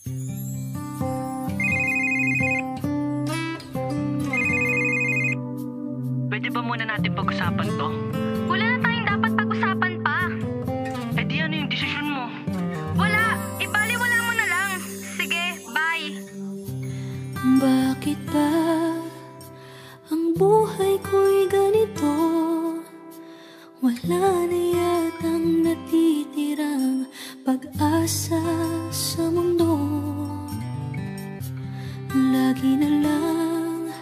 Pwede ba muna natin pag-usapan to? Wala na tayong dapat pag-usapan pa. Eh di ano yung desisyon mo? Wala! Ibaliwala mo na lang. Sige, bye. Bakit ba ang buhay ko'y ganito? Wala na yatang natitirang pag-asa sa mundo. Lagi na lang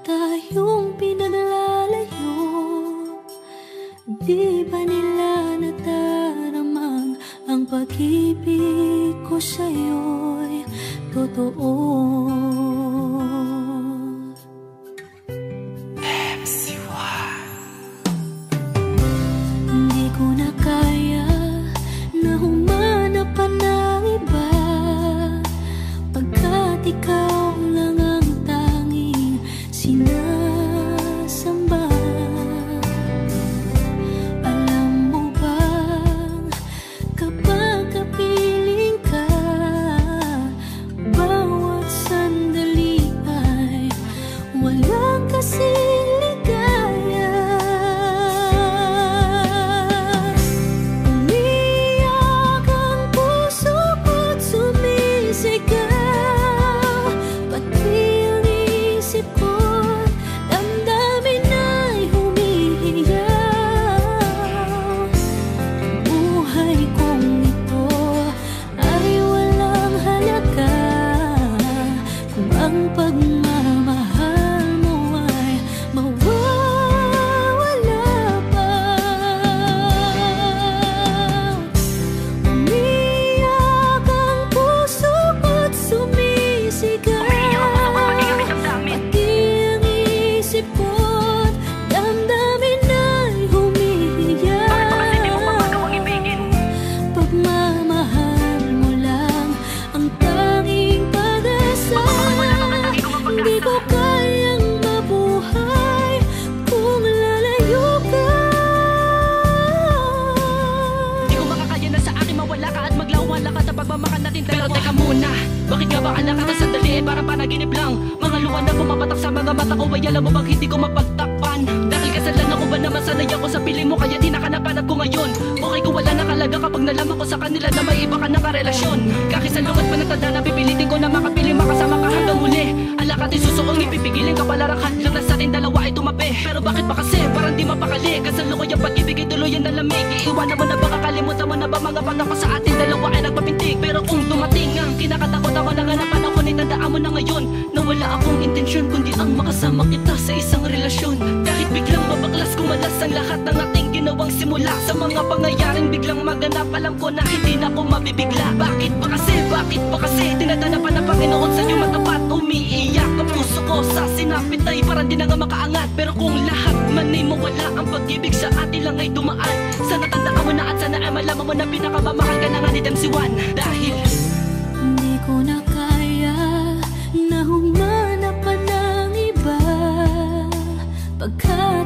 tayong pinaglalayo. Di ba nila nataramang ang pag-ibig ko sa'yo'y totoo? Hindi ko na kaya na humanap pa ng iba, pagkat ikaw lang ang tanging sinasamba. Alam mo bang kapag kapiling ka, bawat sandali ay walang kasing ligaya. Umiyak ang puso ko't sumisigaw, pati ang isip ko't damdamin ay humihiyaw. Buhay kong ito ay walang halaga kung ang pagmamahal mo ay mawawala pa. Umiyak ang puso ko't sumisigaw, pati ang isip ko't damdamin ay humihiyaw. Pagmamahal mo lang ang tanging pag-asa. Hindi ko kayang mabuhay kung lalayo ka. Di ko makakaya na sa akin mawala ka at maglawala ka sa pagmamahal natin dalawa. Pero teka muna, bakit nga ba anak ka sandali eh parang panaginip lang? Mga luha na pumapatak sa mga mata ko, ay alam mo bang hindi ko mapagtakpan? Dahil kasalanan ko ba naman sanay ako sa piling mo, kaya di nakanapanap ko ngayon. Okay ko wala nakalaga kapag nalaman ko sa kanila na may iba ka ng karelasyon. Kakisalungat pa ng tanda na pipilitin ko na makapili, makasama ka hanggang huli. Alakat ay susuong ipipigilin ka pala lang na sa ating dalawa ay tumabi. Pero bakit ba kasi parang di mapakali? Kasalukoy ang pag-ibig ay tuloy ang nalamig. Iiwanan mo na ba, kakalimutan mo na ba mga bata ko sa ating dalawa ay nagpapintig? Pero kung dumating ang kinakatakot ako na hanapan ako, itandaan mo na ngayon na wala akong intensyon kundi ang makasama kita sa isang relasyon. Kahit biglang mabaklas kumalas ang lahat ng ating ginawang simula, sa mga pangyayaring biglang maganap, alam ko na hindi na ako mabibigla. Bakit ba kasi tinatanapan ng Panginoon sa iyong matapat? Umiiyak ang puso ko sa sinapit ay parang di na nga makaangat. Pero kung lahat man ay mawala, ang pag-ibig sa atin lang ay dumaan. Sana tandaan mo na at sana ay malaman mo na pinakamamahal ka na nga ni MC1. Dahil Hindi ko na kaya na humanap pa ng iba, pagkat